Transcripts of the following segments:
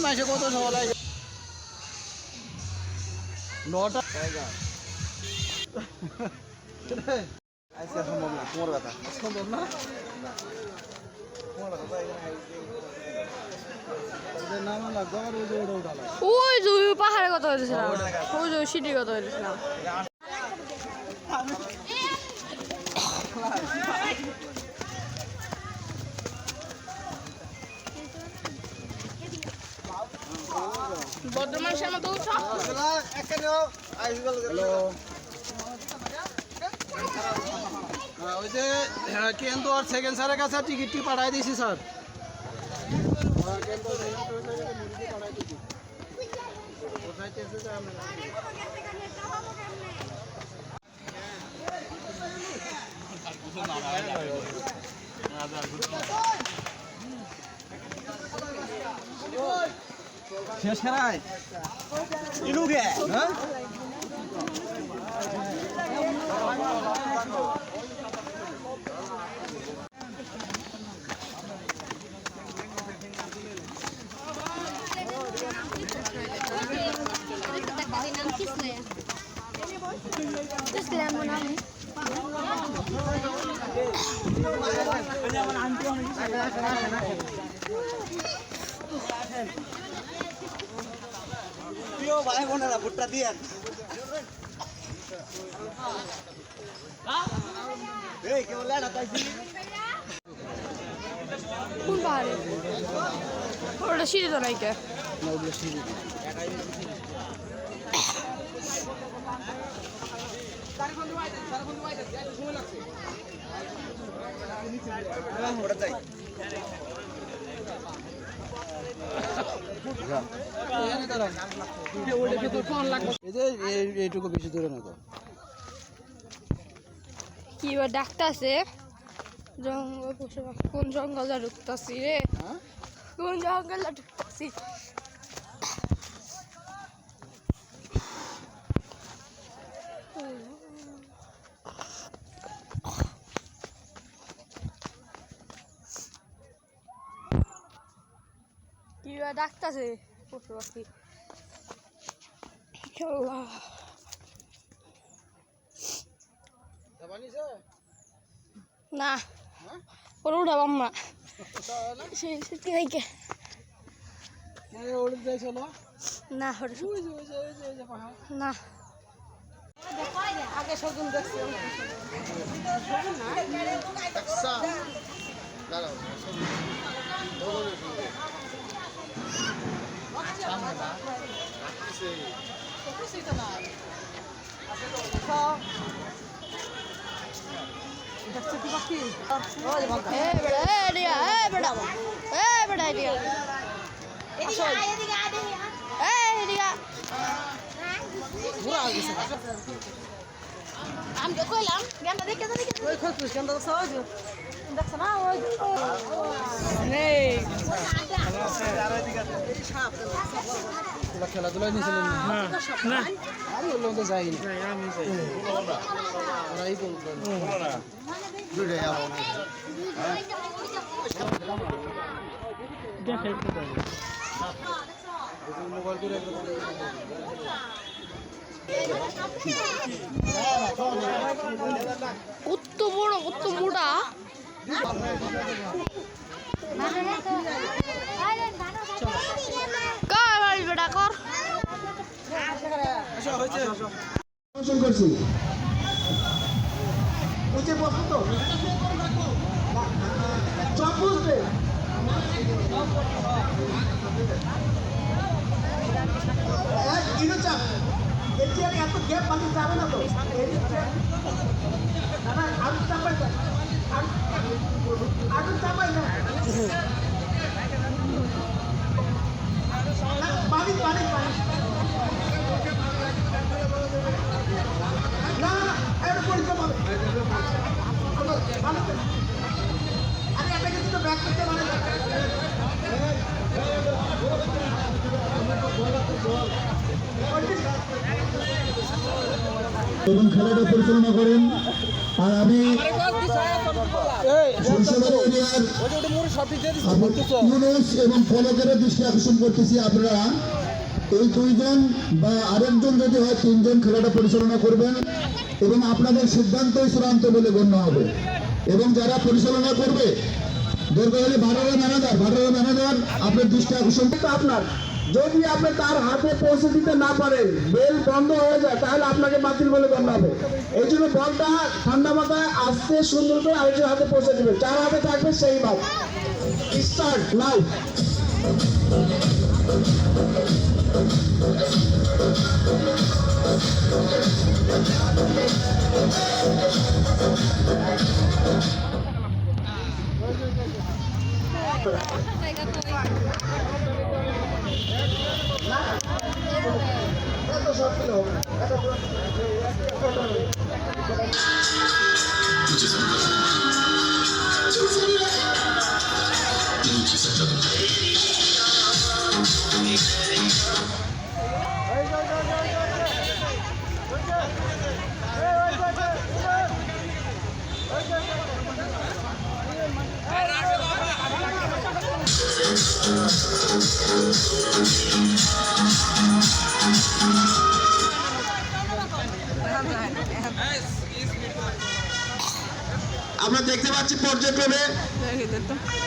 মাসে কত সবাই নটা সম্ভব না তোমার কথা সম্ভব না ওই যে পাহাড়ে কত হয়েছিলাম ওই যে সিঁড়ি কত হয়েছিলাম বর্ধমানের মতো ওই যে কিন্তু আর সেকেন্ড স্যারের কাছে টিকিটটি পাঠাই দিয়েছি স্যার শেষ খেলায় ইনুগে হ্যাঁ ভাই বোনেরা ভুট্টা দিয়ে কোন পাহাড়ে ওটা সিঁড়ি তো নাই কে এইটুকু বেশি দূরে না তো কি ডাকতেছে জঙ্গল কোন জঙ্গলে ঢুকতেছি রে কোন জঙ্গলে ঢুকতেছি কি ডাকতেছে পশু পাখি না ওরা উঠাবাম না না না আগে সজন দেখছি আমি কইলাম গেন্দা দেখে ওই খোঁজ কেন সহজ দেখছ না ওই নেই খেলাধুলা নিয়েছিলেন না আমি বললাম তো যাইনি ওরাই বলবেন মোবাইল করে কত বড় কত মোটা বেটা কর করছি এবং খেলাটা পরিচালনা করেন। আর আমি ইউনুস এবং ফলকের দৃষ্টি আকর্ষণ করতেছি, আপনারা এই দুইজন বা আরেকজন যদি হয় তিনজন খেলাটা পরিচালনা করবেন এবং আপনাদের সিদ্ধান্তই চূড়ান্ত বলে গণ্য হবে। এবং যারা পরিচালনা করবে দরকার হলে ভাড়ার ম্যানেজার আপনার দৃষ্টি আকর্ষণ করতে আপনার, যদি আপনি তার হাতে পৌঁছে দিতে না পারেন, বেল বন্ধ হয়ে যায়, তাহলে আপনাকে বাতিল বলে গণ্য হবে। এই জন্য বলটা ঠান্ডা মাথায় আস্তে সুন্দর করে আরেকজন হাতে পৌঁছে দিবে, যার হাতে থাকবে সেই বাদ। Start live. আমরা দেখতে পাচ্ছি পর্যায়ক্রমে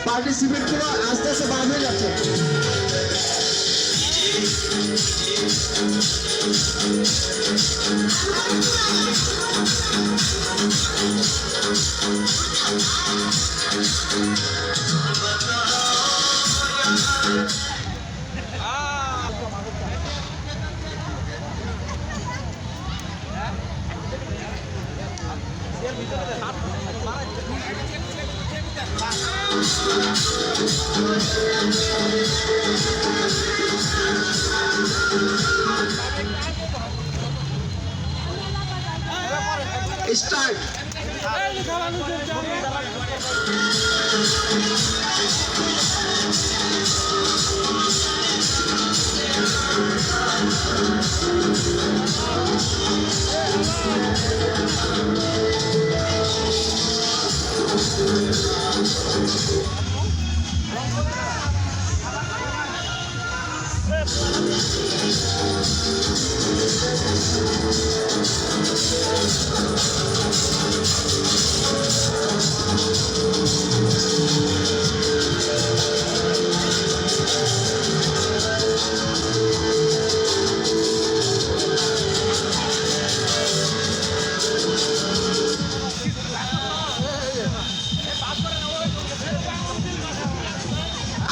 পার্টিসিপেন্ট গুলো আস্তে আস্তে বার হয়ে যাচ্ছে। Start.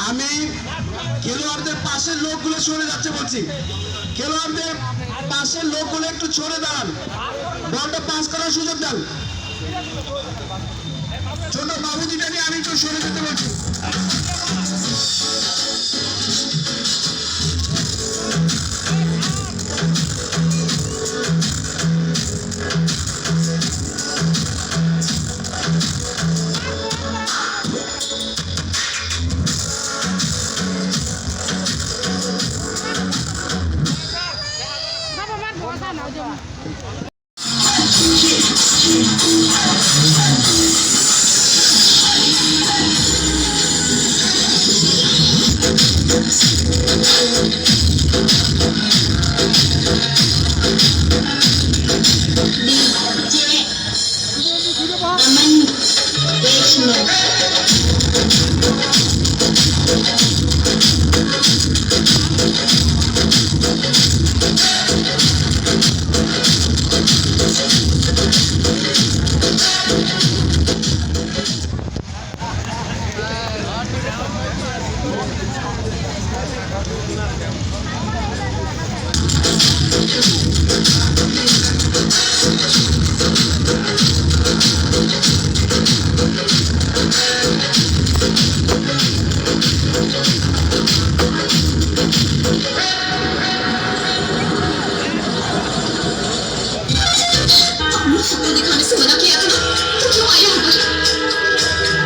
আমি খেলোয়াড়দের পাশের লোকগুলো সরে যাচ্ছে বলছি, খেলোয়াড়দের পাশের লোকগুলো একটু সরে দাঁড়ান, বলটা পাস করার সুযোগ দেন। ছোট বাবুজিটা নিয়ে আমি একটু সরে যেতে বলছি।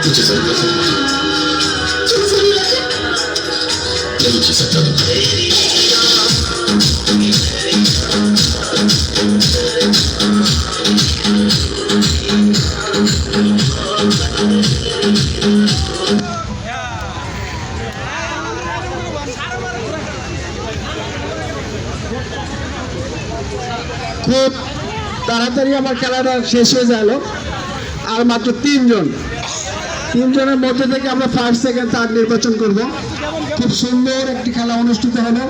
मुझे जरूरत है, क्यों जरूरत है? नहीं जी सकता तुम। খুব তাড়াতাড়ি আমার খেলাটা শেষ হয়ে গেল। আর মাত্র তিনজনের মধ্যে থেকে আমরা ফার্স্ট সেকেন্ড থার্ড নির্বাচন করব। খুব সুন্দর একটি খেলা অনুষ্ঠিত হলো।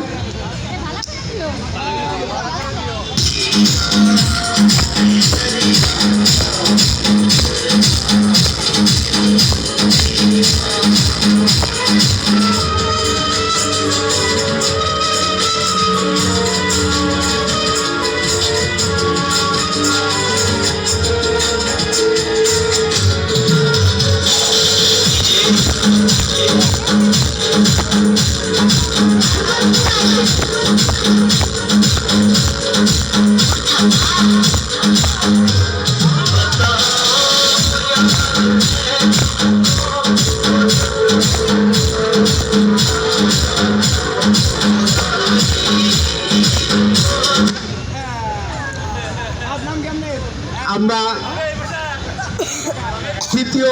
আমরা তৃতীয়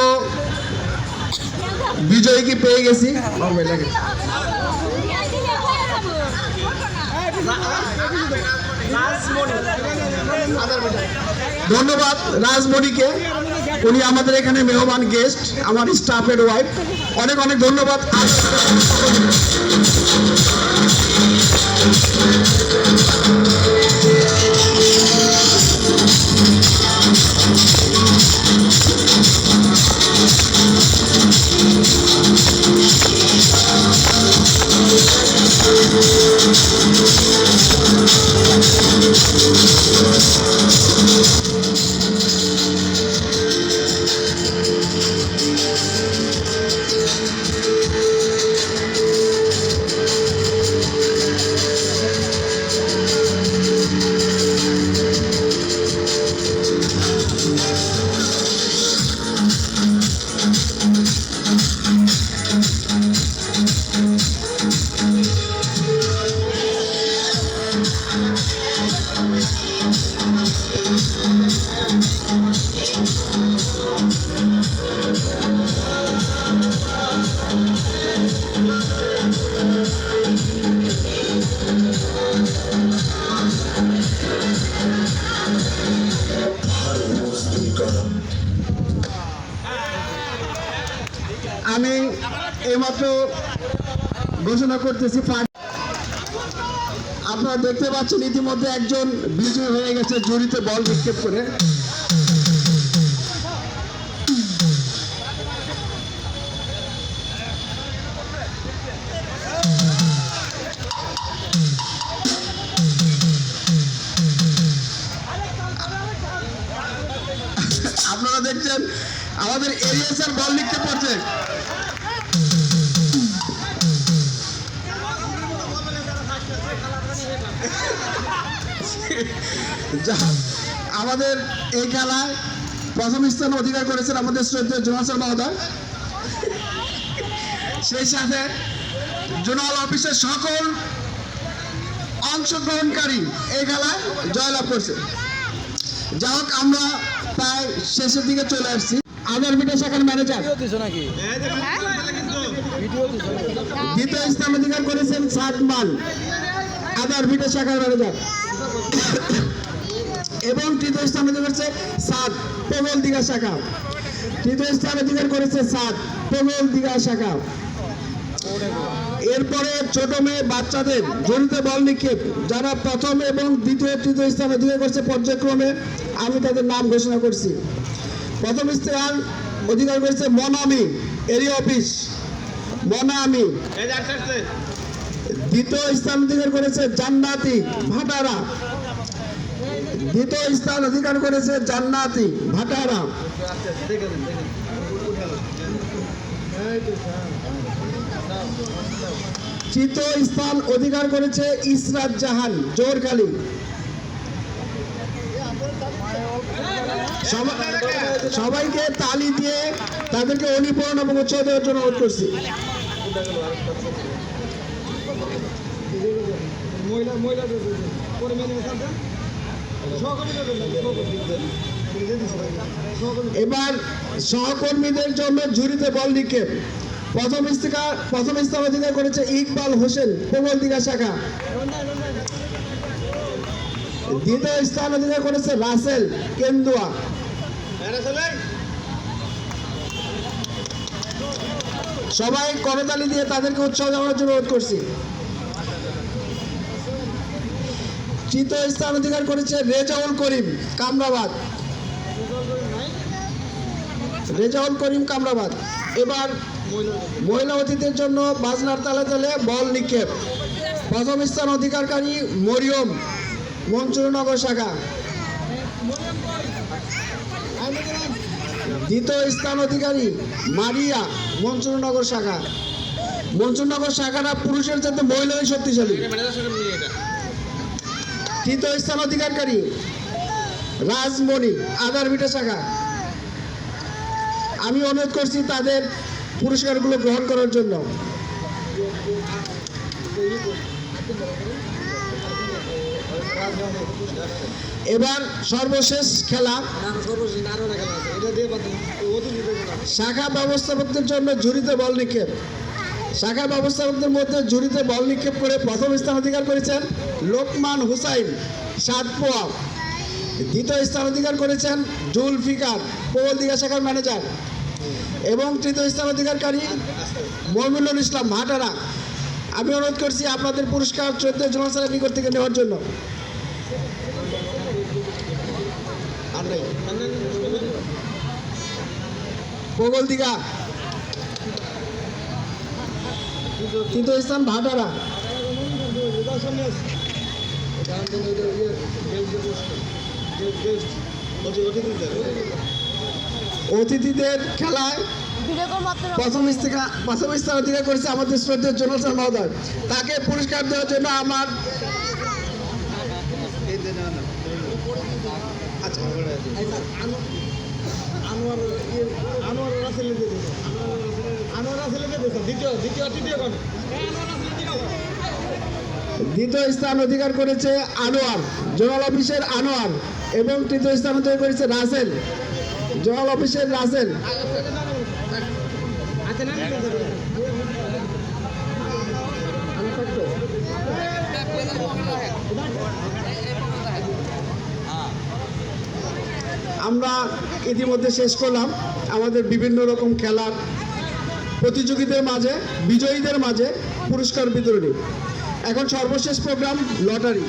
বিজয়ীকে পেয়ে গেছি। ধন্যবাদ রাজমণিকে, উনি আমাদের এখানে মেহমান গেস্ট, আমার স্টাফের ওয়াইফ। অনেক অনেক ধন্যবাদ। আমি এইমাত্র ঘোষণা করতেছি, আপনারা দেখতে পাচ্ছেন ইতিমধ্যে একজন বিজয়ী হয়ে গেছে জুরিতে বল নিক্ষেপ করে। আপনারা দেখছেন আমাদের এরিয়াসের বল নিক্ষেপ করছে। আমাদের এই খেলায় প্রথম স্থান অধিকার করেছেন আমাদের শ্রদ্ধেয় জোনাল স্যার মহোদয়। সেই সাথে জোনাল অফিসের সকল অংশগ্রহণকারী এই খেলায় জয়লাভ করছে। যা হোক, আমরা প্রায় শেষের দিকে চলে আসছি। আদার বিটা শাখার ম্যানেজার দ্বিতীয় স্থান অধিকার করেছেন সাদমান, আদার বিটা শাখার ম্যানেজার। এবং তৃতীয় স্থান অধিকার করেছে সাদ পগল দিঘা শাখা। তৃতীয় স্থান অধিকার করেছে সাদ পগল দিঘা শাখা। এরপরে ছোট মেয়ে বাচ্চাদের জড়িত বল নিক্ষেপ যারা প্রথম এবং দ্বিতীয় তৃতীয় স্থান অধিকার করছে পর্যায়ক্রমে আমি তাদের নাম ঘোষণা করছি। প্রথম স্থান অধিকার করেছে মনামি, এরিয়া অফিস মনামি। দ্বিতীয় স্থান অধিকার করেছে জান্নাতি, ভাটারা। দ্বিতীয় স্থান অধিকার করেছে জান্নাতি, ভাটারা। তৃতীয় স্থান অধিকার করেছে ইসরাত জাহান, জোরখালি। সবাইকে তালি দিয়ে তাদেরকে অনুপ্রেরণা এবং উৎসাহ দেওয়ার জন্য অনুরোধ করছি। মহিলা এবার সহকর্মীদের জন্য ঝুড়িতে বল নিক্ষেপ। প্রথম স্থান অধিকার করেছে ইকবাল হোসেন, প্রবলদিঘা শাখা। দ্বিতীয় স্থান অধিকার করেছে রাসেল, কেন্দুয়া। সবাই করতালি দিয়ে তাদেরকে উৎসাহ জানানোর জন্য অনুরোধ করছি। তৃতীয় স্থান অধিকার করেছে রেজাউল করিম, কামরাবাদ। রেজাউল করিম, কামরাবাদ। এবার মহিলা অতিথির জন্য বাজনার তালে তালে বল নিক্ষেপ। প্রথম স্থান অধিকারকারী মরিয়ম, মঞ্চুরনগর শাখা। দ্বিতীয় স্থান অধিকারী মারিয়া, মঞ্চুরনগর শাখা। মঞ্চুরনগর শাখাটা পুরুষের চাইতে মহিলারাই শক্তিশালী। তৃতীয় স্থান অধিকারী রাজমণি, আদারভিটা শাখা। আমি অনুরোধ করছি তাদের পুরস্কারগুলো গ্রহণ করার জন্য। এবার সর্বশেষ খেলা শাখা ব্যবস্থাপকদের জন্য ঝুড়িতে বল নিক্ষেপ। শাখা ব্যবস্থাপকদের মধ্যে ঝুড়িতে বল নিক্ষেপ করে প্রথম স্থান অধিকার করেছেন লোকমান হুসাইন, সাতপোয়া। দ্বিতীয় স্থান অধিকার করেছেন জুলফিকার, প্রবলদিঘা শাখার ম্যানেজার। এবং তৃতীয় স্থান অধিকারী মমিনুল ইসলাম, ভাটারা। আমি অনুরোধ করছি আপনাদের পুরস্কার 14 জোনাল স্যারের নিকট থেকে নেওয়ার জন্য। প্রবলদিঘা, তৃতীয় স্থান ভাটারা। অতিথিদের খেলায় প্রথম স্থান অধিকার করেছে আমাদের শ্রদ্ধেয় জোনাল স্যার মহোদয়। তাকে পুরস্কার দেওয়ার জন্য আমার দ্বিতীয় স্থান অধিকার করেছে আনোয়ার, জোনাল অফিসের আনোয়ার। এবং তৃতীয় স্থান অধিকার করেছে রাসেল, জোনাল অফিসের রাসেল। আমরা ইতিমধ্যে শেষ করলাম আমাদের বিভিন্ন রকম খেলার প্রতিযোগীদের মাঝে, বিজয়ীদের মাঝে পুরস্কার বিতরণী। এখন সর্বশেষ programme lottery.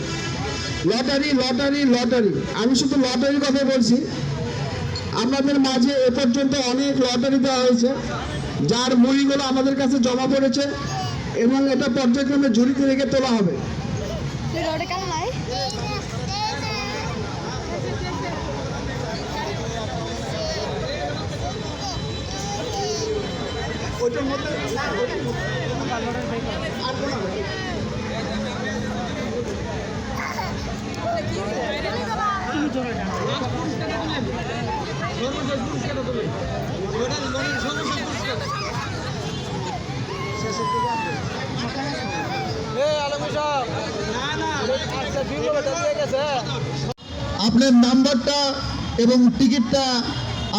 Lottery lottery lottery, আমি শুধু লটারির কথা বলছি। আপনাদের মাঝে এ পর্যন্ত অনেক লটারি দেওয়া হয়েছে, যার মুড়িগুলো আমাদের কাছে জমা পড়েছে এবং এটা পর্যায়ক্রমে ঝুড়িতে রেখে তোলা হবে। ওইটার মধ্যে আপনার নাম্বারটা এবং টিকিটটা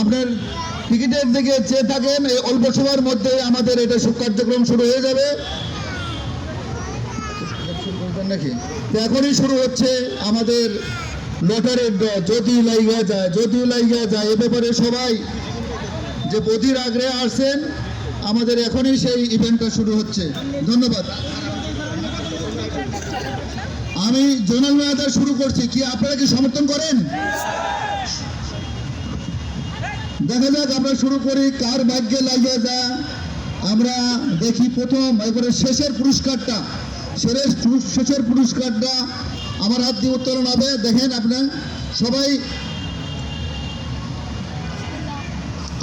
আপনার টিকিটের দিকে চেয়ে থাকেন। এই অল্প সময়ের মধ্যে আমাদের এটা সব কার্যক্রম শুরু হয়ে যাবে নাকি? এখনই শুরু হচ্ছে আমাদের লটারির যদি লাইগা যায়, যদি লাইগা যায়। এ ব্যাপারে সবাই যে বধির আগ্রহে আসছেন, আমাদের এখনই সেই ইভেন্টটা শুরু হচ্ছে। ধন্যবাদ। আমি জোনাল ম্যানেজার শুরু করছি। কি আপনারা কি সমর্থন করেন? দেখা যাক, আমরা শুরু করি। কার ভাগ্যে লাগিয়ে যা আমরা দেখি। প্রথম এবারে শেষের পুরস্কারটা, শেষের পুরস্কারটা আমার হাত দিয়ে উত্তোলন হবে। দেখেন আপনার সবাই,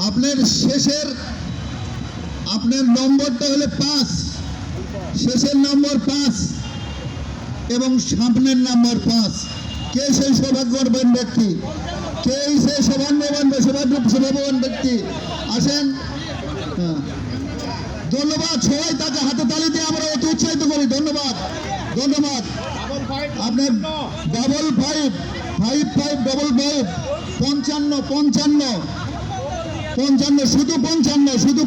আপনার শেষের আপনার নম্বরটা হলে 5, শেষের নম্বর 5 এবং সামনের নাম্বার 5। কে সেই সৌভাগ্যবান ব্যক্তি? কে সেই সৌভাগ্যবান ব্যক্তি? আসেন। ধন্যবাদ। সবাই তাকে হাতে তালি দিয়ে আমরা অতি উৎসাহিত করি। ধন্যবাদ, ধন্যবাদ। আপনার 55 5555 55 শুধু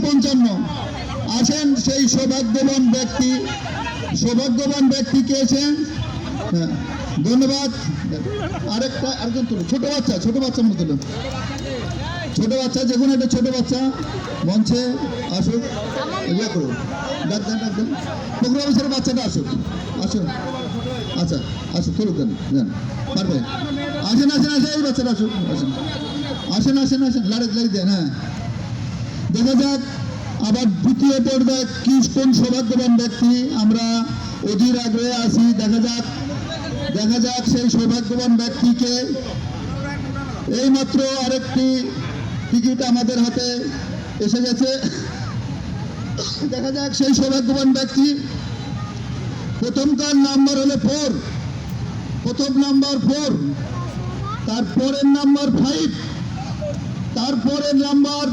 55 আসেন সেই সৌভাগ্যবান ব্যক্তি কে আছেন? হ্যাঁ, ধন্যবাদ। আরেকজন তুলো, ছোট বাচ্চা মনে তুলো, ছোট বাচ্চা, যে কোনো একটা ছোট বাচ্চা মঞ্চে আসুক, ইয়ে করুন, ডাক দেন প্রোগ্রাম অফিসারের বাচ্চাটা আসুক। আচ্ছা তুলুক, দেন পারবে। আসেন এই বাচ্চাটা আসেন, লাড়ি দেন। হ্যাঁ, দেখা যাক আবার দ্বিতীয় পর্যায়ে কোন সৌভাগ্যবান ব্যক্তি, আমরা অধীর আগ্রহে আছি। দেখা যাক সেই সৌভাগ্যবান ব্যক্তিকে। এইমাত্র আরেকটি টিকিট আমাদের হাতে এসে গেছে। দেখা যাক সেই সৌভাগ্যবান ব্যক্তি। প্রথমকার নাম্বার হলো 4, প্রথম নাম্বার 4, তারপরের নাম্বার 5, তারপরের নাম্বার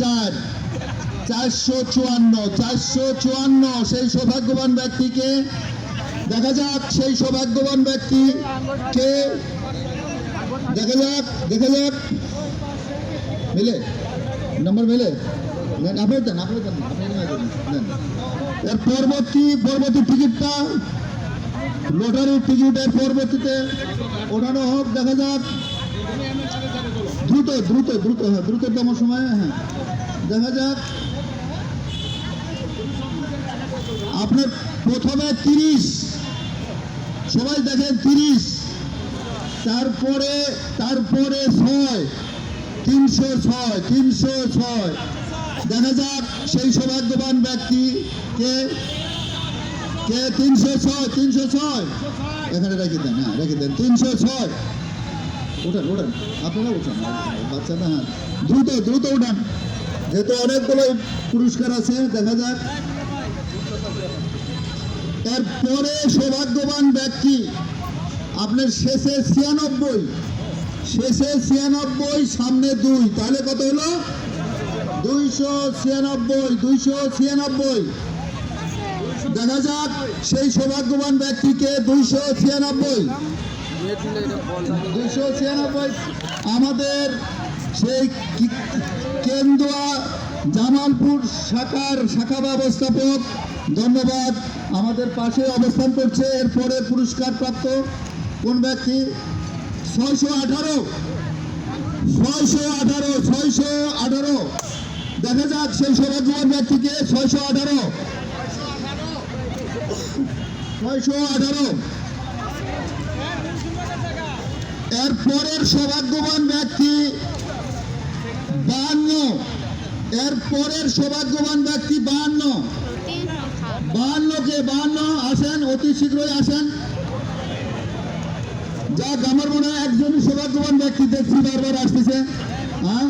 4, 454 সেই সৌভাগ্যবান ব্যক্তিকে। দেখা যাক সেই সৌভাগ্যবান ব্যক্তি কে। দেখা যাক মিলে নাম্বার মিলে। আপনি দেন এর পরবর্তী টিকিটটা লটারির টিকিটের পরবর্তীতে ওঠানো হোক। দেখা যাক দ্রুততম সময়ে। হ্যাঁ, দেখা যাক আপনার প্রথমে 30, সবাই দেখেন 30, তারপরে 6, 306। দেখা যাক সেই সৌভাগ্যবান ব্যক্তি কে 306 এখানে রেখে দেন। হ্যাঁ, রেখে দেন 306। ওঠান আপনারা উঠান, বাচ্চাটা। হ্যাঁ, দ্রুত উঠান, যেহেতু অনেকগুলো পুরস্কার আছে। দেখা যাক এরপরে সৌভাগ্যবান ব্যক্তি আপনার শেষে 96, সামনে 2, তাহলে কত হলো? 296। দেখা যাক সেই সৌভাগ্যবান ব্যক্তিকে। 296 আমাদের সেই কেন্দুয়া জামালপুর শাখা ব্যবস্থাপক, ধন্যবাদ, আমাদের পাশে অবস্থান করছে। এরপরে পুরস্কার প্রাপ্ত কোন ব্যক্তি? 618। দেখা যাক সেই সৌভাগ্যবান ব্যক্তিকে। 618। এরপরের সৌভাগ্যবান ব্যক্তি 52। এরপরের সৌভাগ্যবান ব্যক্তি 52 কে 52 আসেন, অতি শীঘ্রই আসেন। যাক, আমার মনে হয় একজনই সৌভাগ্যবান ব্যক্তি দেখছি বারবার আসতেছে। হ্যাঁ,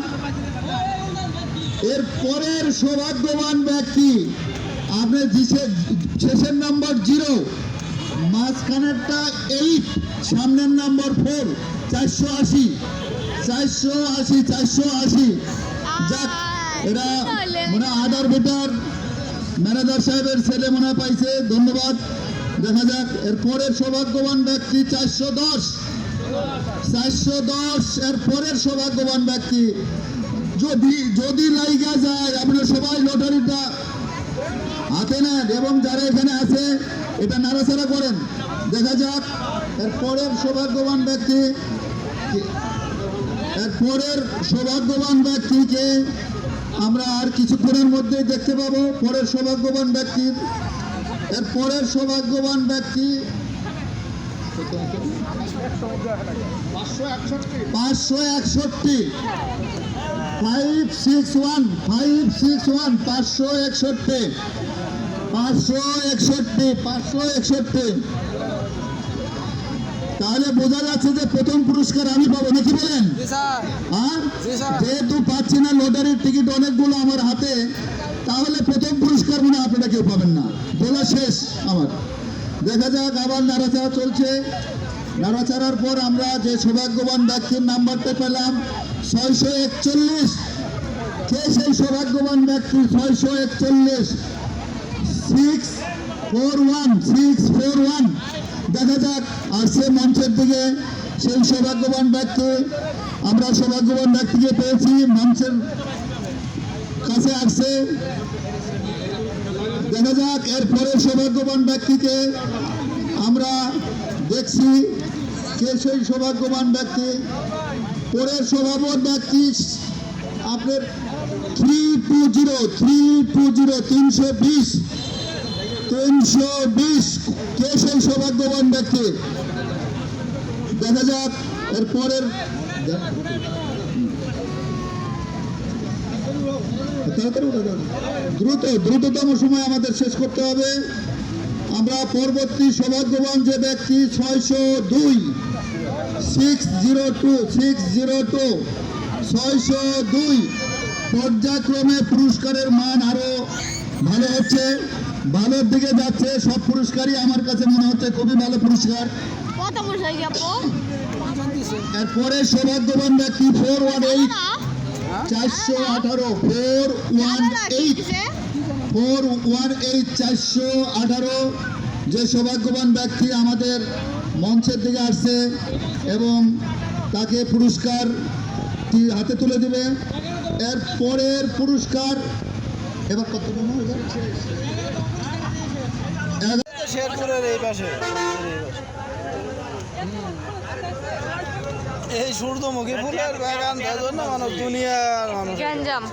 এর পরের সৌভাগ্যবান ব্যক্তি আপনার শেষের নাম্বার 0, মাঝখানেরটা 8, সামনের নাম্বার 4, 480। যাক, এরা মনে হয় আধার ভোটার ম্যানেজার সাহেবের ছেলে মনে হয় পাইছে, ধন্যবাদ। দেখা যাক এর পরের সৌভাগ্যবান ব্যক্তি 410। এর পরের সৌভাগ্যবান ব্যক্তি যদি লাইগা যায়, আপনারা সবাই লটারিটা হাতে নেন এবং যারা এখানে আছে এটা নাড়াচাড়া করেন। দেখা যাক এর পরের সৌভাগ্যবান ব্যক্তিকে আমরা আর কিছুক্ষণের মধ্যেই দেখতে পাবো। পরের সৌভাগ্যবান ব্যক্তি, এর পরের সৌভাগ্যবান ব্যক্তি 561। 561। তাহলে বোঝা যাচ্ছে যে প্রথম পুরস্কার আমি পাবো, নাকি বলেন? হ্যাঁ, যেহেতু পাচ্ছি না লটারির টিকিট অনেকগুলো আমার হাতে, তাহলে প্রথম পুরস্কার মনে হয় আপনারা কেউ পাবেন না, বলা শেষ আমার। দেখা যাক, আবার নাড়াচাড়া চলছে। নাড়াচাড়ার পর আমরা যে সৌভাগ্যবান ব্যক্তির নাম্বারটা পেলাম 641। কে সেই সৌভাগ্যবান ব্যক্তি? 641। 641। দেখা যাক আসছে মঞ্চের দিকে সেই সৌভাগ্যবান ব্যক্তি। আমরা সৌভাগ্যবান ব্যক্তিকে পেয়েছি, মঞ্চের কাছে আসছে। দেখা যাক এরপরে সৌভাগ্যবান ব্যক্তিকে আমরা দেখছি কে সেই সৌভাগ্যবান ব্যক্তি। পরের সৌভাগ্যবান ব্যক্তি আপনার 320 কে সেই সৌভাগ্যবান ব্যক্তি। দেখা যাক এরপরের দ্রুততম সময় আমাদের শেষ করতে হবে। আমরা পরবর্তী সৌভাগ্যবান যে ব্যক্তি 602 পর্যায়ক্রমে পুরস্কারের মান আরো ভালো হচ্ছে, ভালোর দিকে যাচ্ছে। সব পুরস্কারই আমার কাছে মনে হচ্ছে খুবই ভালো পুরস্কার। কত পয়সা কি আপু? এরপরে সৌভাগ্যবান ব্যক্তি 418 যে সৌভাগ্যবান ব্যক্তি আমাদের মঞ্চের দিকে আসছে এবং তাকে পুরস্কার হাতে তুলে দিবে। এর পরের পুরস্কার এবার কত শেরপুরের এই পাশে এই সূর্যমুখী ফুলের বাগান জন্য মানুষ দুনিয়ার মানুষ গ্যাঞ্জাম।